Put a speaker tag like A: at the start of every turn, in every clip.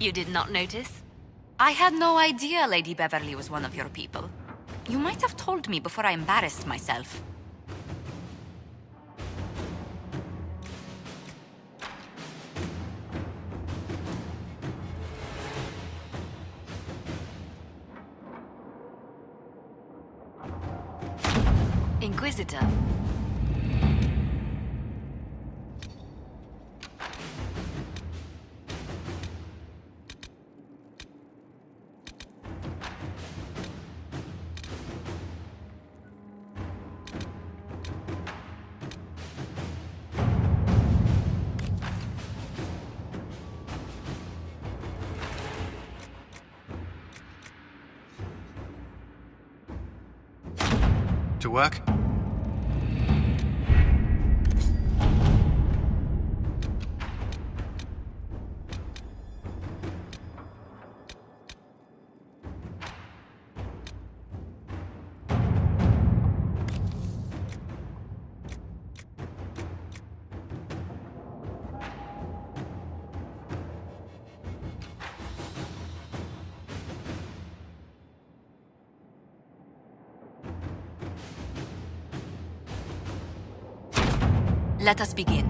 A: You did not notice? I had no idea Lady Beverly was one of your people. You might have told me before I embarrassed myself. Inquisitor.
B: To work?
A: Let us begin.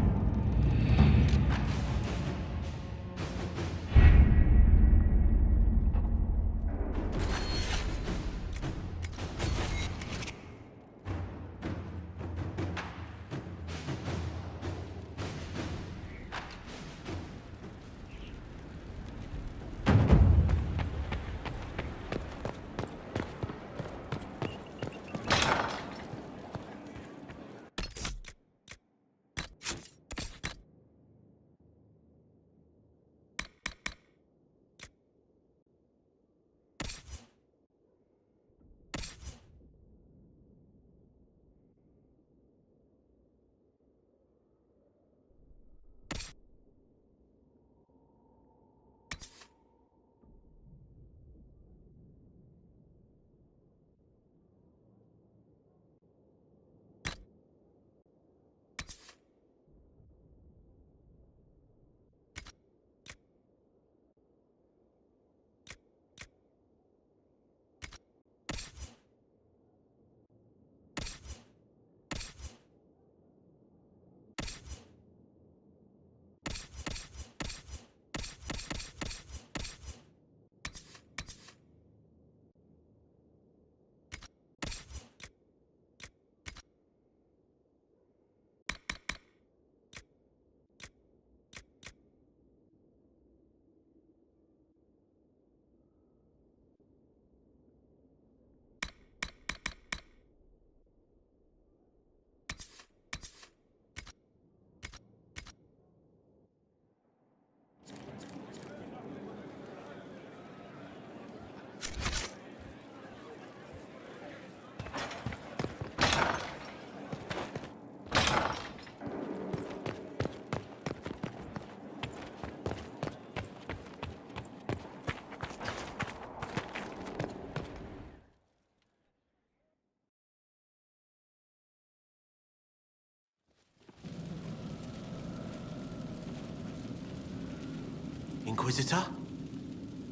C: Inquisitor?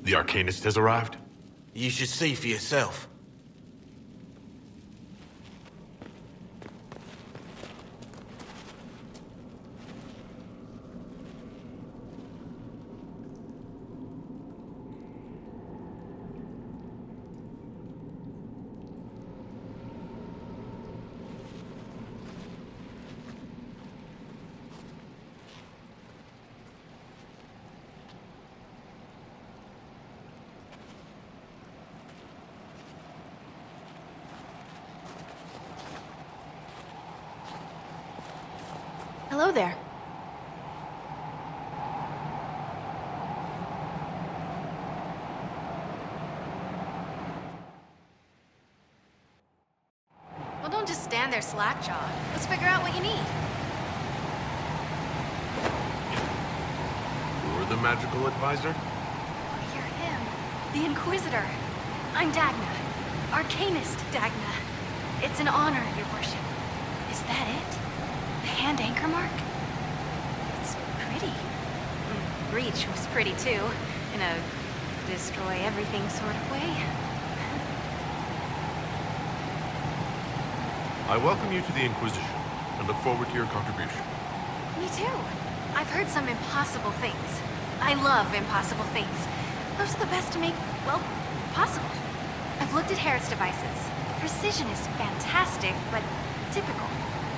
D: The Arcanist has arrived?
C: You should see for yourself.
E: Hello there. Well, don't just stand there slack-jawed. Let's figure out what you need.
D: You're the magical advisor?
E: Oh, you're him. The Inquisitor. I'm Dagna. Arcanist Dagna. It's an honor, your worship. Is that it? The hand anchor mark? It's pretty. Breach was pretty too. In a destroy everything sort of way.
D: I welcome you to the Inquisition and look forward to your contribution.
E: Me too. I've heard some impossible things. I love impossible things. Those are the best to make, well, possible. I've looked at Harriet's devices. Precision is fantastic, but typical.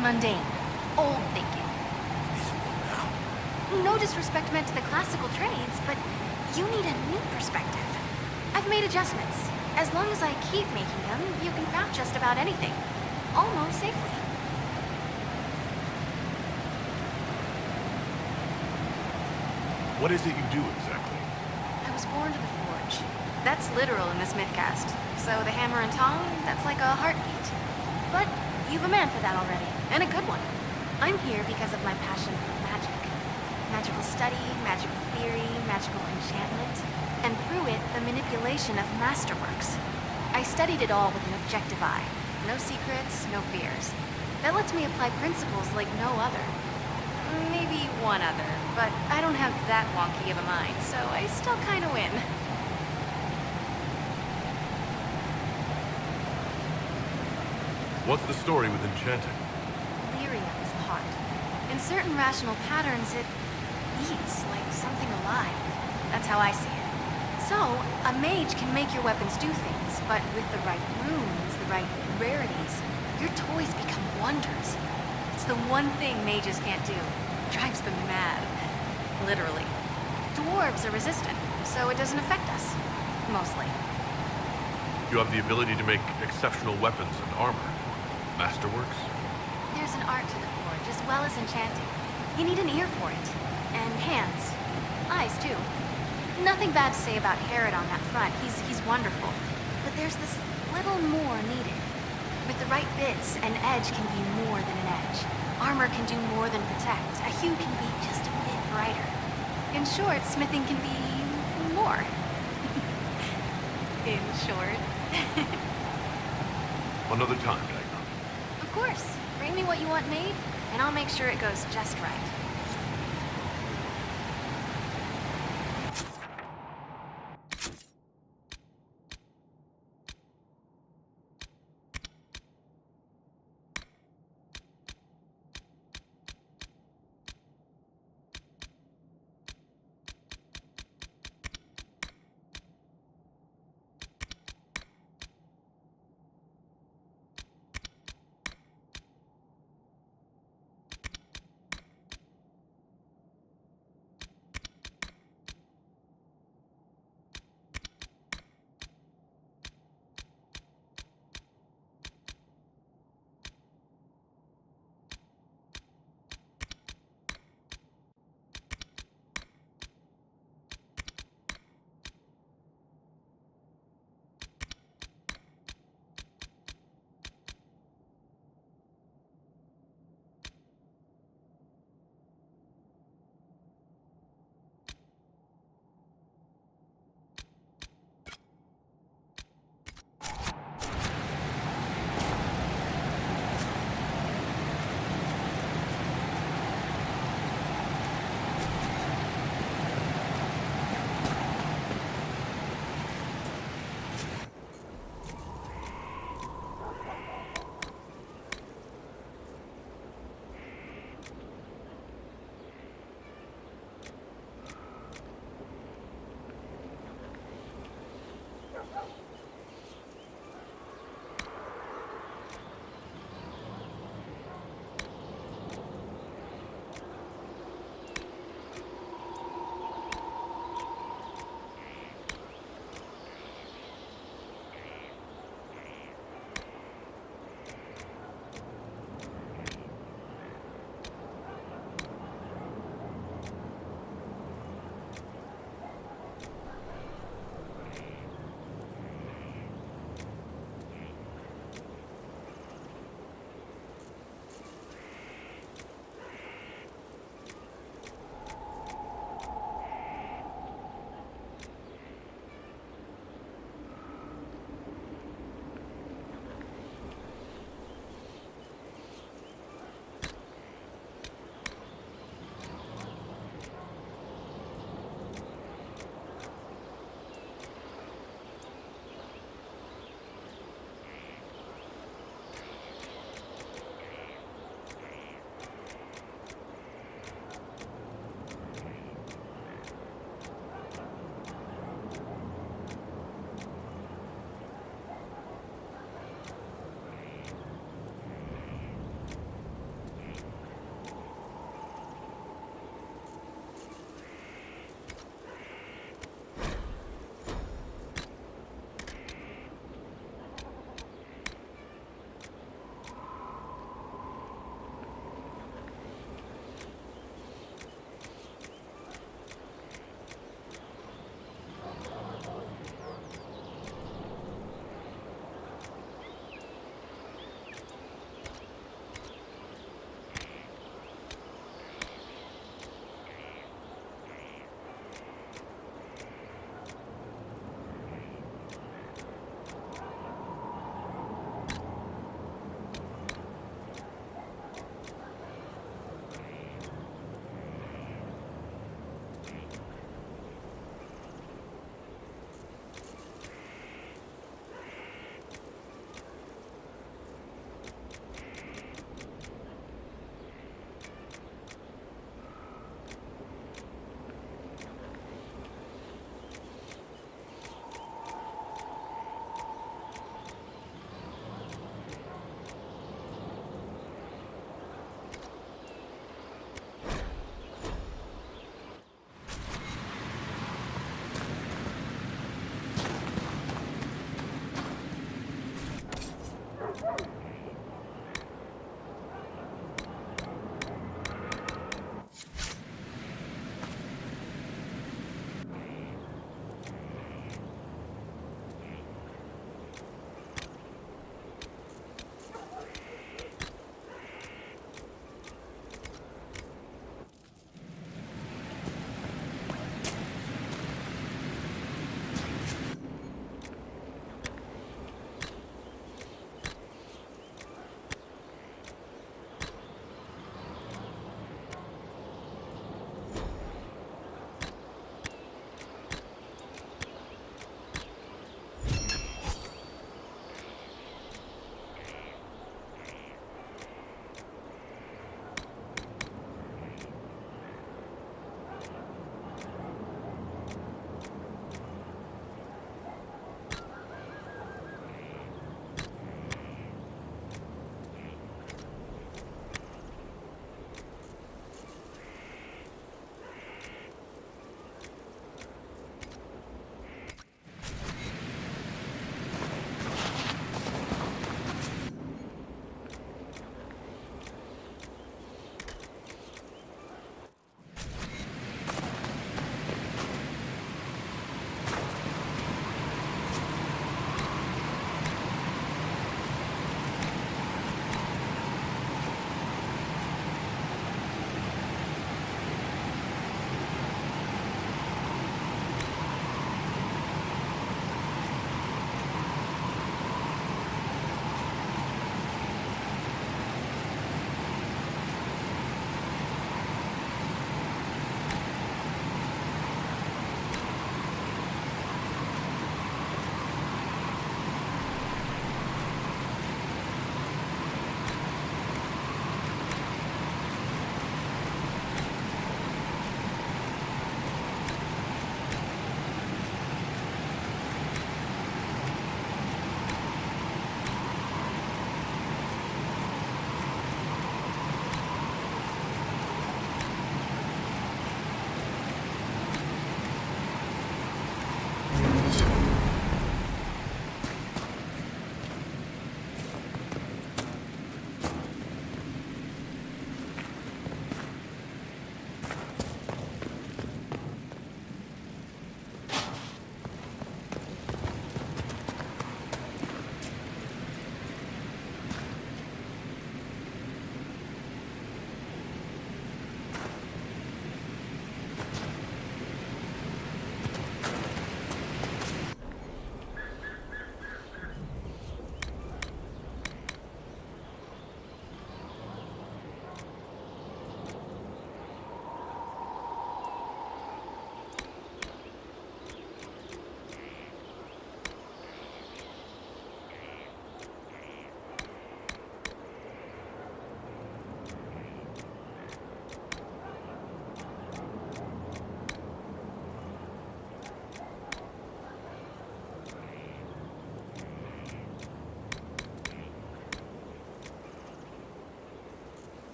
E: Mundane. Old thinking. No disrespect meant to the classical trades, but you need a new perspective. I've made adjustments. As long as I keep making them, you can craft just about anything. Almost safely.
D: What is it you do exactly?
E: I was born to the forge. That's literal in the Smithcast. So the hammer and tong, that's like a heartbeat. But you've a man for that already, and a good one. I'm here because of my passion for magic. Magical study, magical theory, magical enchantment, and through it, the manipulation of masterworks. I studied it all with an objective eye. No secrets, no fears. That lets me apply principles like no other. Maybe one other, but I don't have that wonky of a mind, so I still kinda win.
D: What's the story with enchanting?
E: Lyria is the heart. In certain rational patterns, it beats like something alive. That's how I see it. So, a mage can make your weapons do things, but with the right runes, the right rarities, your toys become wonders. It's the one thing mages can't do. Drives them mad. Literally. Dwarves are resistant, so it doesn't affect us. Mostly.
D: You have the ability to make exceptional weapons and armor. Masterworks?
E: There's an art to the forge, as well as enchanting. You need an ear for it. And hands. Eyes, too. Nothing bad to say about Herod on that front. He's wonderful. But there's this little more needed. With the right bits, an edge can be more than an edge. Armor can do more than protect. A hue can be just a bit brighter. In short, smithing can be more. In short.
D: Another time, Dagna.
E: Of course. Bring me what you want made, and I'll make sure it goes just right.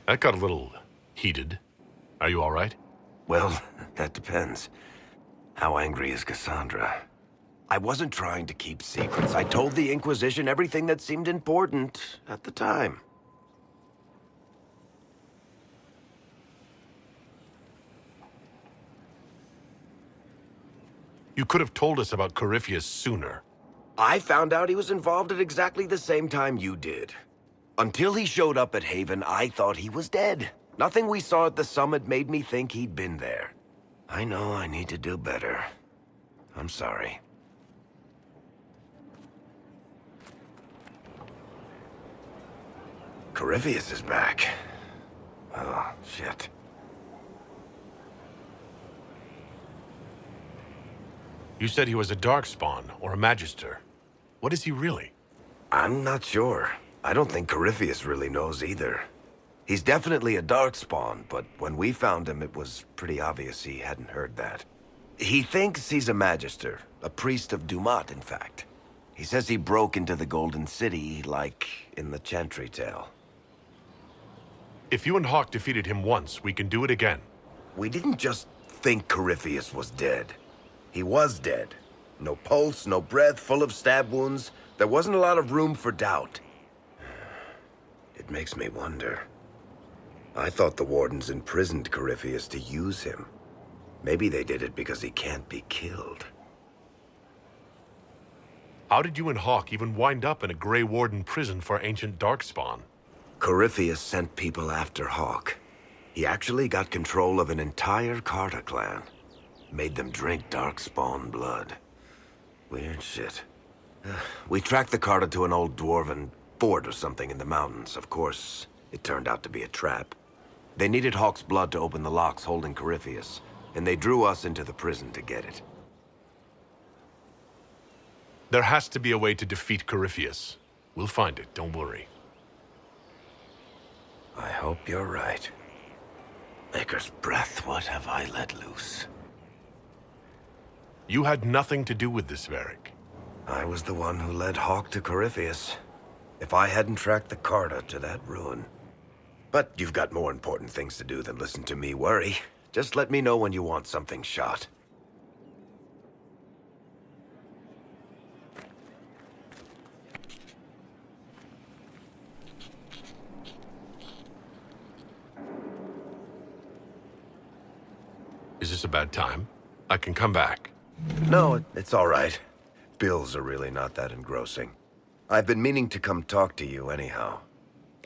D: That got a little heated. Are you all right?
B: Well, that depends. How angry is Cassandra? I wasn't trying to keep secrets. I told the Inquisition everything that seemed important at the time.
D: You could have told us about Corypheus sooner.
B: I found out he was involved at exactly the same time you did. Until he showed up at Haven, I thought he was dead. Nothing we saw at the summit made me think he'd been there. I know I need to do better. I'm sorry. Corypheus is back. Oh, shit.
D: You said he was a Darkspawn, or a Magister. What is he really?
B: I'm not sure. I don't think Corypheus really knows either. He's definitely a Darkspawn, but when we found him, it was pretty obvious he hadn't heard that. He thinks he's a Magister, a priest of Dumat, in fact. He says he broke into the Golden City, like in the Chantry tale.
D: If you and Hawk defeated him once, we can do it again.
B: We didn't just think Corypheus was dead. He was dead. No pulse, no breath, full of stab wounds. There wasn't a lot of room for doubt. It makes me wonder. I thought the Wardens imprisoned Corypheus to use him. Maybe they did it because he can't be killed.
D: How did you and Hawk even wind up in a Grey Warden prison for ancient Darkspawn?
B: Corypheus sent people after Hawk. He actually got control of an entire Carta clan. Made them drink Darkspawn blood. Weird shit. We tracked the Carta to an old dwarven fort or something in the mountains. Of course, it turned out to be a trap. They needed Hawk's blood to open the locks holding Corypheus, and they drew us into the prison to get it.
D: There has to be a way to defeat Corypheus. We'll find it, don't worry.
B: I hope you're right. Maker's breath, what have I let loose?
D: You had nothing to do with this, Varric.
B: I was the one who led Hawk to Corypheus. If I hadn't tracked the Carta to that ruin. But you've got more important things to do than listen to me worry. Just let me know when you want something shot.
D: Is this a bad time? I can come back.
B: No, it's all right. Bills are really not that engrossing. I've been meaning to come talk to you anyhow.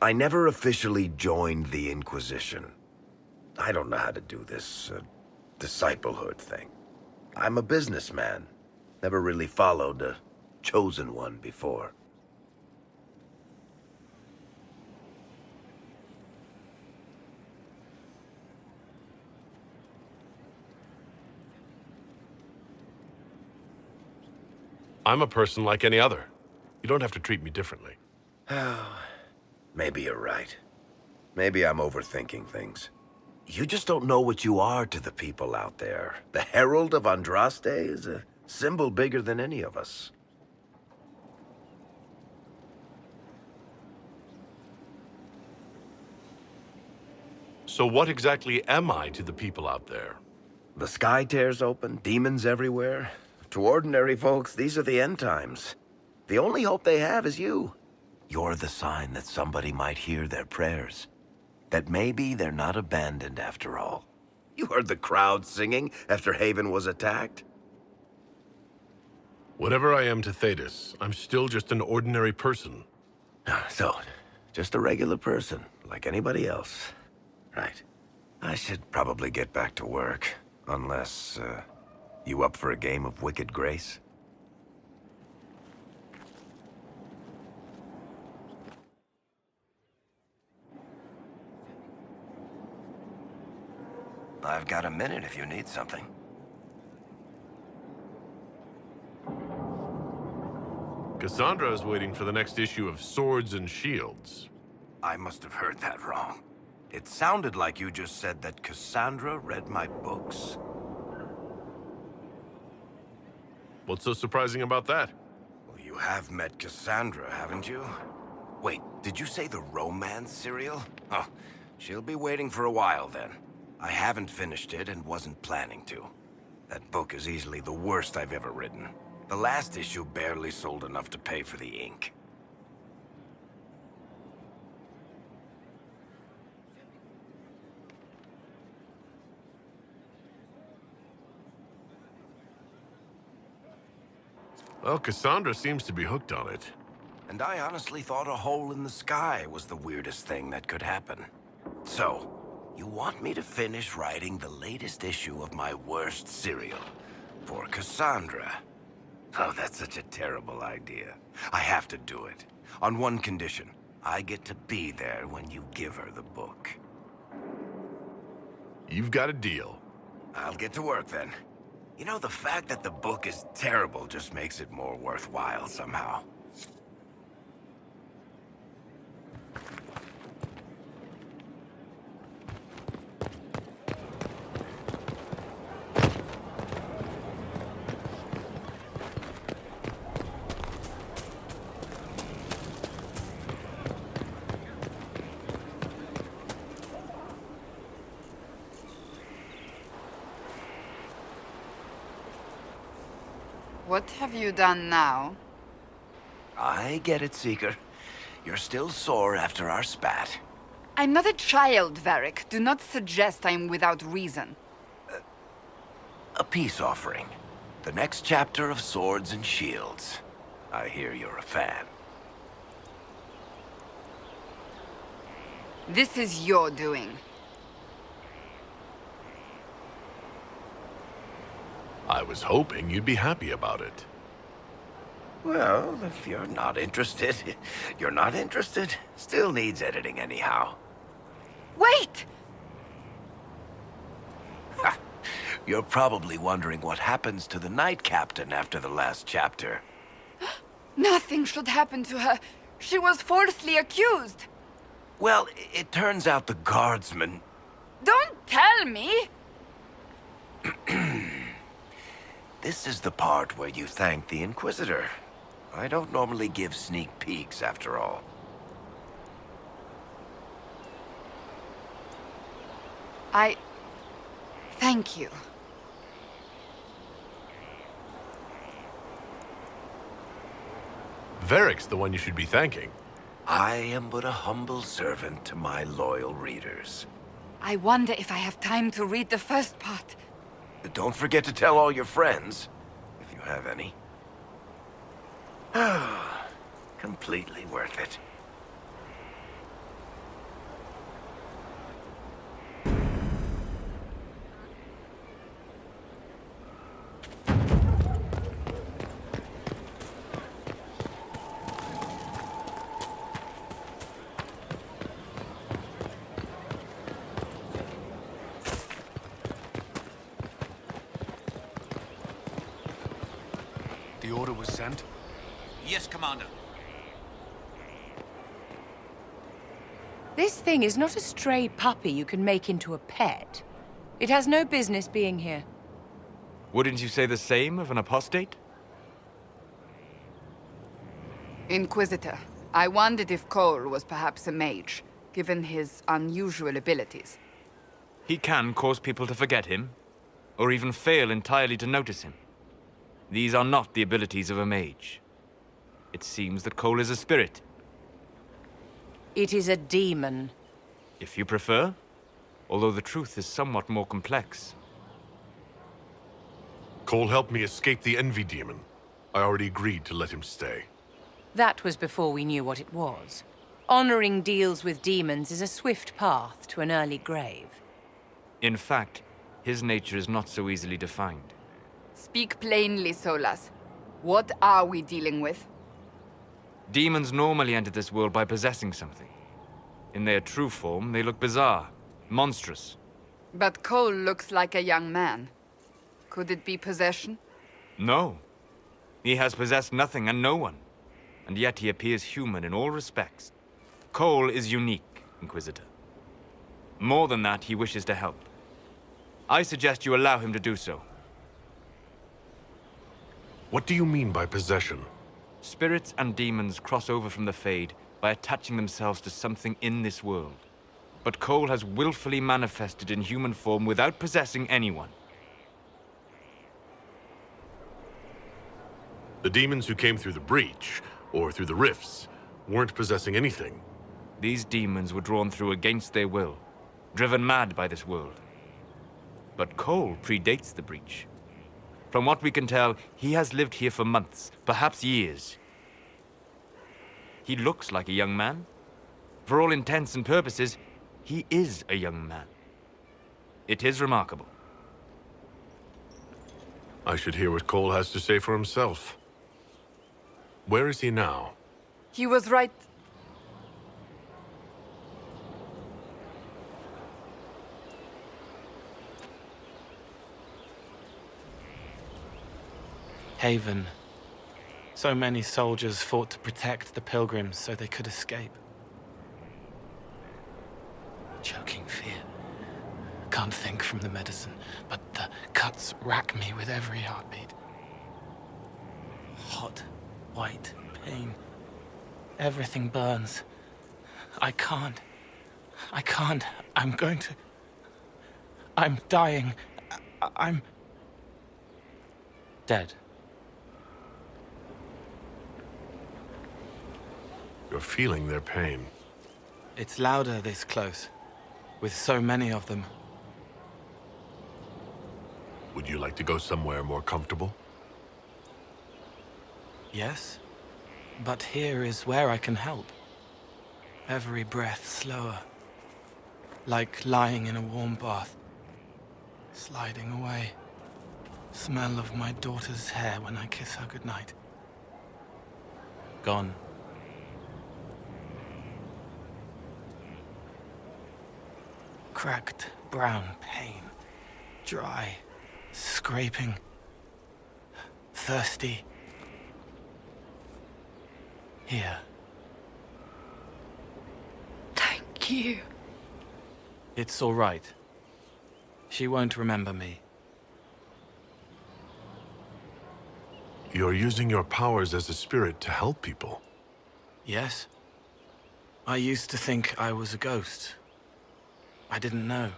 B: I never officially joined the Inquisition. I don't know how to do this disciplehood thing. I'm a businessman. Never really followed a chosen one before.
D: I'm a person like any other. You don't have to treat me differently.
B: Maybe you're right. Maybe I'm overthinking things. You just don't know what you are to the people out there. The Herald of Andraste is a symbol bigger than any of us.
D: So what exactly am I to the people out there?
B: The sky tears open, demons everywhere. To ordinary folks, these are the end times. The only hope they have is you. You're the sign that somebody might hear their prayers. That maybe they're not abandoned after all. You heard the crowd singing after Haven was attacked?
D: Whatever I am to Thetis, I'm still just an ordinary person.
B: So, just a regular person, like anybody else. Right. I should probably get back to work. Unless, you up for a game of Wicked Grace? I've got a minute if you need something.
D: Cassandra is waiting for the next issue of Swords and Shields.
B: I must have heard that wrong. It sounded like you just said that Cassandra read my books.
D: What's so surprising about that?
B: Well, you have met Cassandra, haven't you? Wait, did you say the romance serial? Oh, She'll be waiting for a while then. I haven't finished it and wasn't planning to. That book is easily the worst I've ever written. The last issue barely sold enough to pay for the ink.
D: Well, Cassandra seems to be hooked on it.
B: And I honestly thought a hole in the sky was the weirdest thing that could happen. So, you want me to finish writing the latest issue of my worst serial for Cassandra? Oh, that's such a terrible idea. I have to do it. On one condition. I get to be there when you give her the book.
D: You've got a deal.
B: I'll get to work then. You know, the fact that the book is terrible just makes it more worthwhile somehow.
F: What have you done now?
B: I get it, Seeker. You're still sore after our spat.
F: I'm not a child, Varric. Do not suggest I'm without reason.
B: A peace offering. The next chapter of Swords and Shields. I hear you're a fan.
F: This is your doing.
D: I was hoping you'd be happy about it.
B: Well, if you're not interested, you're not interested. Still needs editing anyhow.
F: Wait!
B: You're probably wondering what happens to the Knight Captain after the last chapter.
F: Nothing should happen to her. She was falsely accused.
B: Well, it turns out the guardsman...
F: Don't tell me!
B: This is the part where you thank the Inquisitor. I don't normally give sneak peeks, after all.
F: Thank you.
D: Varric's the one you should be thanking.
B: I am but a humble servant to my loyal readers.
F: I wonder if I have time to read the first part.
B: Don't forget to tell all your friends, if you have any. Completely worth it.
G: The order was sent?
C: Yes, Commander.
H: This thing is not a stray puppy you can make into a pet. It has no business being here.
G: Wouldn't you say the same of an apostate?
F: Inquisitor, I wondered if Cole was perhaps a mage, given his unusual abilities.
G: He can cause people to forget him, or even fail entirely to notice him. These are not the abilities of a mage. It seems that Cole is a spirit.
H: It is a demon.
G: If you prefer, although the truth is somewhat more complex.
D: Cole helped me escape the Envy Demon. I already agreed to let him stay.
H: That was before we knew what it was. Honoring deals with demons is a swift path to an early grave.
G: In fact, his nature is not so easily defined.
F: Speak plainly, Solas. What are we dealing with?
G: Demons normally enter this world by possessing something. In their true form, they look bizarre, monstrous.
F: But Cole looks like a young man. Could it be possession?
G: No. He has possessed nothing and no one. And yet he appears human in all respects. Cole is unique, Inquisitor. More than that, he wishes to help. I suggest you allow him to do so.
D: What do you mean by possession?
G: Spirits and demons cross over from the Fade by attaching themselves to something in this world. but Cole has willfully manifested in human form without possessing anyone.
D: The demons who came through the breach, or through the rifts, weren't possessing anything.
G: These demons were drawn through against their will, driven mad by this world. But Cole predates the breach. From what we can tell, he has lived here for months, perhaps years. He looks like a young man. For all intents and purposes, he is a young man. It is remarkable.
D: I should hear what Cole has to say for himself. Where is he now?
F: He was right.
I: Haven. So many soldiers fought to protect the pilgrims so they could escape. Choking fear. Can't think from the medicine, but the cuts rack me with every heartbeat. Hot, white pain. Everything burns. I can't. I'm going to... I'm dying. I'm... dead.
D: You're feeling their pain.
I: It's louder this close, with so many of them.
D: Would you like to go somewhere more comfortable?
I: Yes, but here is where I can help. Every breath slower, like lying in a warm bath, sliding away. Smell of my daughter's hair when I kiss her goodnight. Gone. Cracked brown pain, dry, scraping, thirsty. Here.
A: Thank you.
I: It's all right. She won't remember me.
D: You're using your powers as a spirit to help people.
I: Yes? I used to think I was a ghost. I didn't know.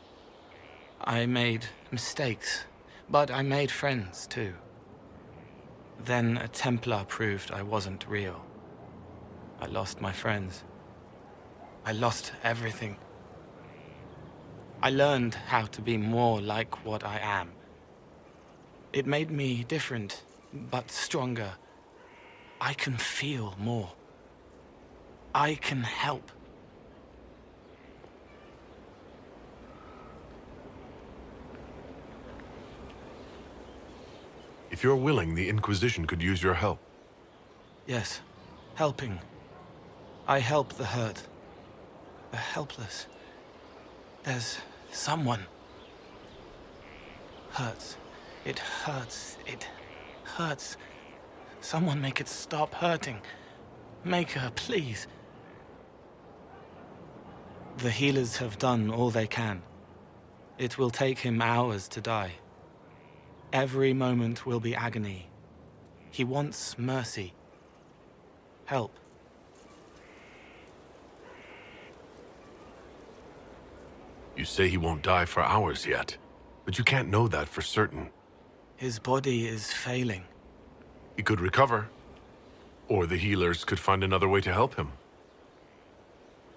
I: I made mistakes, but I made friends too. Then a Templar proved I wasn't real. I lost my friends. I lost everything. I learned how to be more like what I am. It made me different, but stronger. I can feel more. I can help.
D: If you're willing, the Inquisition could use your help.
I: Yes, helping. I help the hurt, the helpless. There's someone. Hurts. It hurts. It hurts. Someone make it stop hurting. Make her, please. The healers have done all they can. It will take him hours to die. Every moment will be agony. He wants mercy. Help.
D: You say he won't die for hours yet, but you can't know that for certain.
I: His body is failing.
D: He could recover, or the healers could find another way to help him.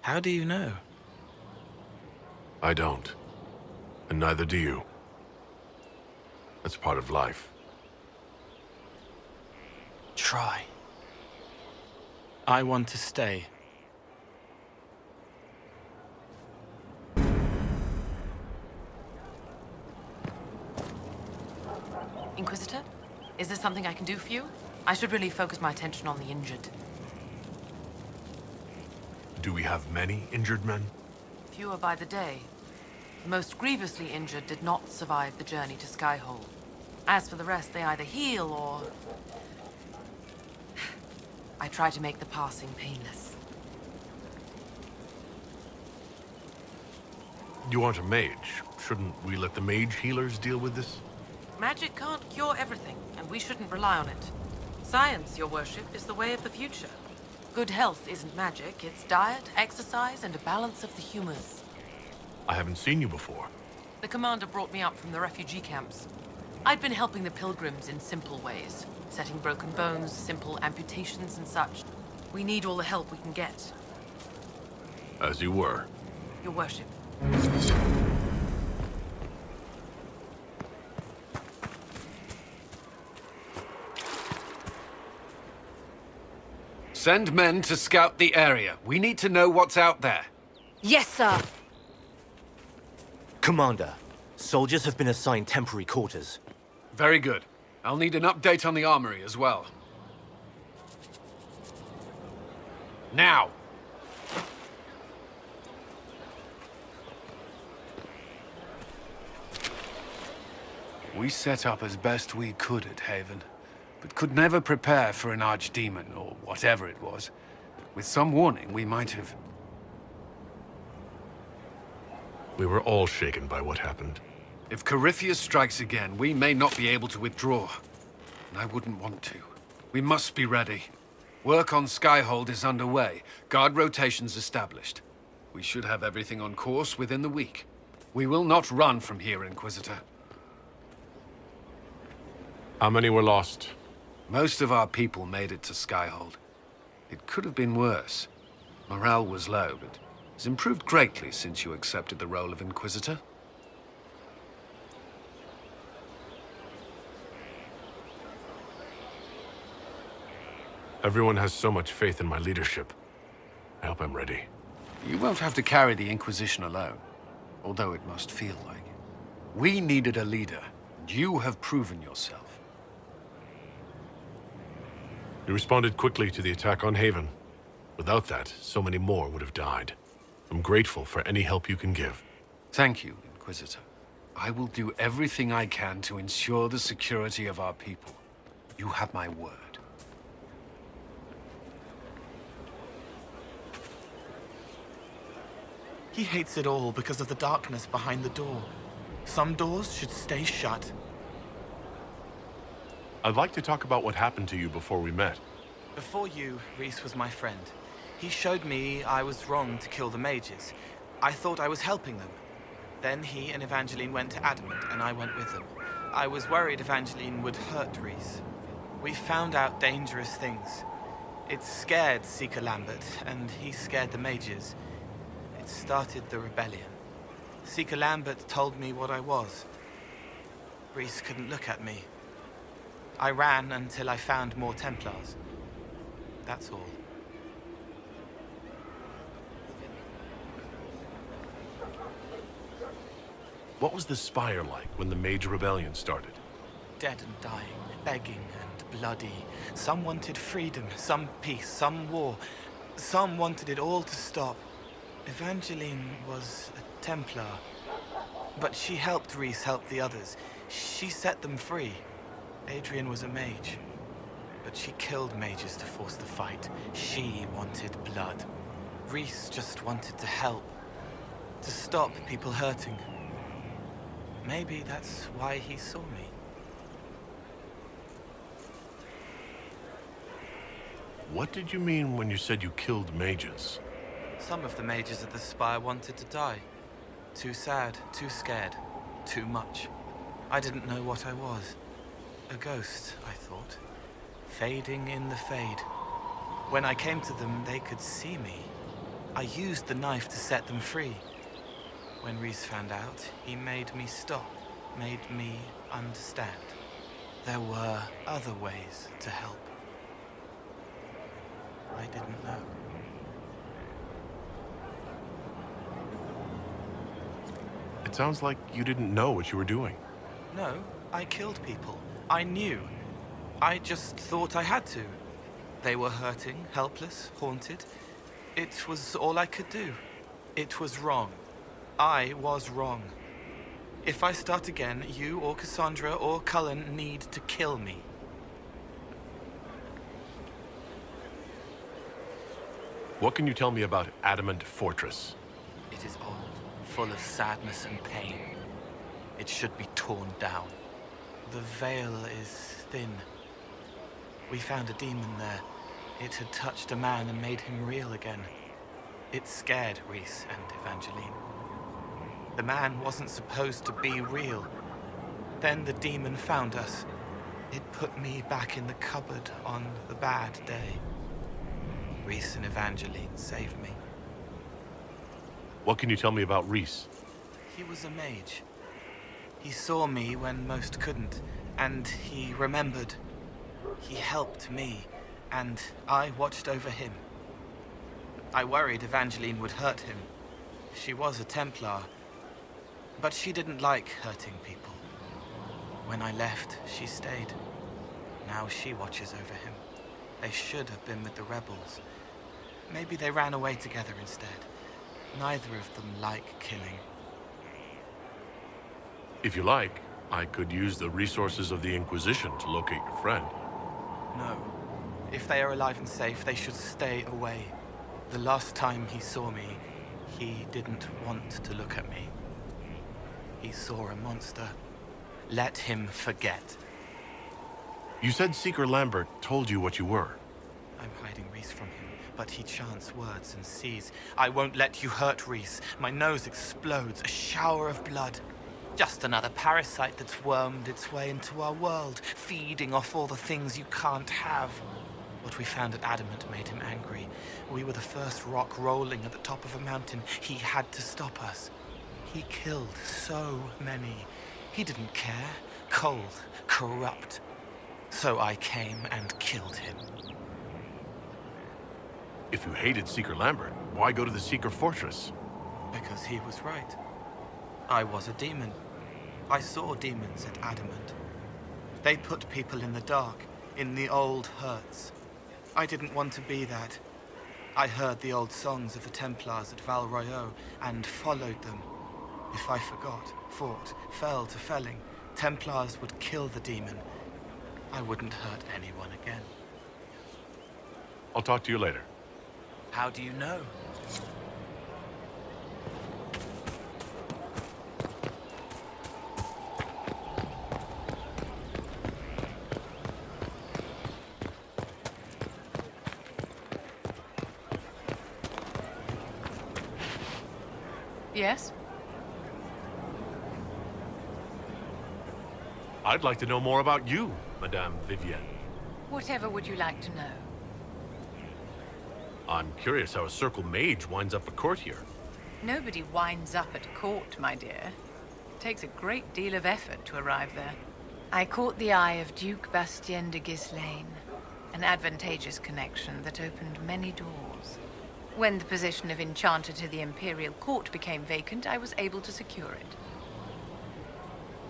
I: How do you know?
D: I don't, and neither do you. That's part of life.
I: Try. I want to stay.
J: Inquisitor? Is there something I can do for you? I should really focus my attention on the injured.
D: Do we have many injured men?
J: Fewer by the day. The most grievously injured did not survive the journey to Skyhole. As for the rest, they either heal or... I try to make the passing painless.
D: You aren't a mage. Shouldn't we let the mage healers deal with this?
J: Magic can't cure everything, and we shouldn't rely on it. Science, your worship, is the way of the future. Good health isn't magic, it's diet, exercise, and a balance of the humors.
D: I haven't seen you before.
J: The commander brought me up from the refugee camps. I'd been helping the pilgrims in simple ways, setting broken bones, simple amputations and such. We need all the help we can get.
D: As you were.
J: Your worship.
K: Send men to scout the area. We need to know what's out there.
H: Yes, sir.
L: Commander, soldiers have been assigned temporary quarters.
K: Very good. I'll need an update on the armory as well. Now! We set up as best we could at Haven, but could never prepare for an archdemon, or whatever it was. With some warning, we might have...
D: We were all shaken by what happened.
K: If Corypheus strikes again, we may not be able to withdraw. And I wouldn't want to. We must be ready. Work on Skyhold is underway. Guard rotations established. We should have everything on course within the week. We will not run from here, Inquisitor.
D: How many were lost?
K: Most of our people made it to Skyhold. It could have been worse. Morale was low, but it's improved greatly since you accepted the role of Inquisitor.
D: Everyone has so much faith in my leadership. I hope I'm ready.
K: You won't have to carry the Inquisition alone, although it must feel like it. We needed a leader, and you have proven yourself.
D: You responded quickly to the attack on Haven. Without that, so many more would have died. I'm grateful for any help you can give.
K: Thank you, Inquisitor. I will do everything I can to ensure the security of our people. You have my word.
I: He hates it all because of the darkness behind the door. Some doors should stay shut.
D: I'd like to talk about what happened to you before we met.
I: Before you, Rhys was my friend. He showed me I was wrong to kill the mages. I thought I was helping them. Then he and Evangeline went to Adamant, and I went with them. I was worried Evangeline would hurt Rhys. We found out dangerous things. It scared Seeker Lambert, and he scared the mages. It started the rebellion. Seeker Lambert told me what I was. Rhys couldn't look at me. I ran until I found more Templars. That's all.
D: What was the Spire like when the Mage Rebellion started?
I: Dead and dying, begging and bloody. Some wanted freedom, some peace, some war. Some wanted it all to stop. Evangeline was a Templar, but she helped Rhys help the others. She set them free. Adrian was a mage, but she killed mages to force the fight. She wanted blood. Rhys just wanted to help, to stop people hurting. Maybe that's why he saw me.
D: What did you mean when you said you killed mages?
I: Some of the mages at the Spire wanted to die. Too sad, too scared, too much. I didn't know what I was. A ghost, I thought. Fading in the fade. When I came to them, they could see me. I used the knife to set them free. When Rhys found out, he made me stop, made me understand. There were other ways to help. I didn't know.
D: It sounds like you didn't know what you were doing.
I: No, I killed people. I knew. I just thought I had to. They were hurting, helpless, haunted. It was all I could do. It was wrong. I was wrong. If I start again, you or Cassandra or Cullen need to kill me.
D: What can you tell me about Adamant Fortress?
I: It is old, full of sadness and pain. It should be torn down. The veil is thin. We found a demon there. It had touched a man and made him real again. It scared Rhys and Evangeline. The man wasn't supposed to be real. Then the demon found us. It put me back in the cupboard on the bad day. Reese and Evangeline saved me.
D: What can you tell me about Reese?
I: He was a mage. He saw me when most couldn't, and he remembered. He helped me, and I watched over him. I worried Evangeline would hurt him. She was a Templar, but she didn't like hurting people. When I left, she stayed. Now she watches over him. They should have been with the rebels. Maybe they ran away together instead. Neither of them like killing.
D: If you like, I could use the resources of the Inquisition to locate your friend.
I: No. If they are alive and safe, they should stay away. The last time he saw me, he didn't want to look at me. He saw a monster. Let him forget.
D: You said Seeker Lambert told you what you were.
I: I'm hiding Reese from him, but he chants words and sees. I won't let you hurt Reese. My nose explodes, a shower of blood. Just another parasite that's wormed its way into our world, feeding off all the things you can't have. What we found at Adamant made him angry. We were the first rock rolling at the top of a mountain. He had to stop us. He killed so many. He didn't care. Cold, corrupt. So I came and killed him.
D: If you hated Seeker Lambert, why go to the Seeker Fortress?
I: Because he was right. I was a demon. I saw demons at Adamant. They put people in the dark, in the old hurts. I didn't want to be that. I heard the old songs of the Templars at Val Royeaux and followed them. If I forgot, fought, fell to felling, Templars would kill the demon. I wouldn't hurt anyone again.
D: I'll talk to you later.
I: How do you know?
J: Yes?
D: I'd like to know more about you, Madame Vivienne.
H: Whatever would you like to know?
D: I'm curious how a Circle Mage winds up at court here.
H: Nobody winds up at court, my dear. It takes a great deal of effort to arrive there. I caught the eye of Duke Bastien de Ghislaine, an advantageous connection that opened many doors. When the position of Enchanter to the Imperial Court became vacant, I was able to secure it.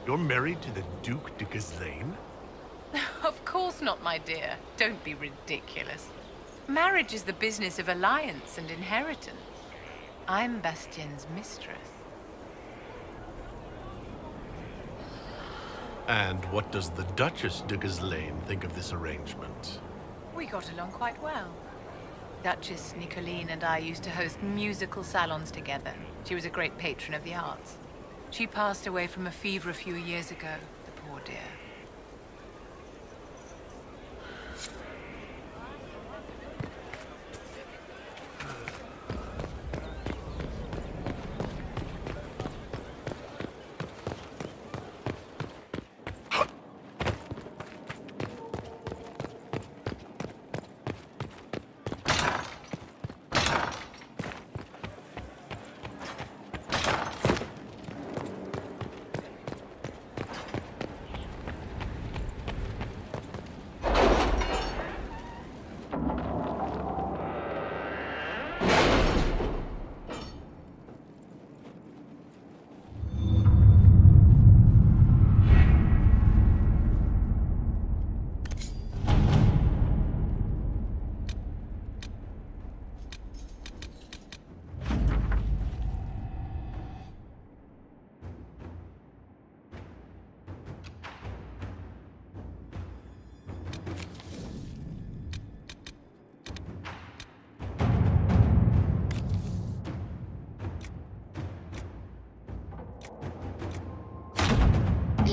D: You're married to the Duke de Ghislaine?
H: Of course not, my dear. Don't be ridiculous. Marriage is the business of alliance and inheritance. I'm Bastien's mistress.
D: And what does the Duchess de Ghislaine think of this arrangement?
H: We got along quite well. Duchess Nicoline and I used to host musical salons together. She was a great patron of the arts. She passed away from a fever a few years ago, the poor dear.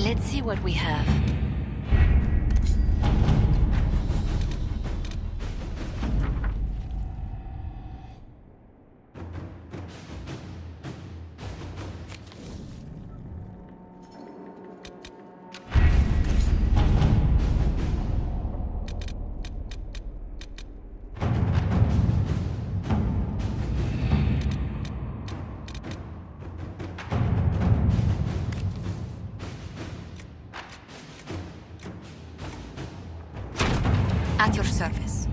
A: Let's see what we have. At your service.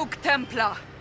F: Rogue Templar!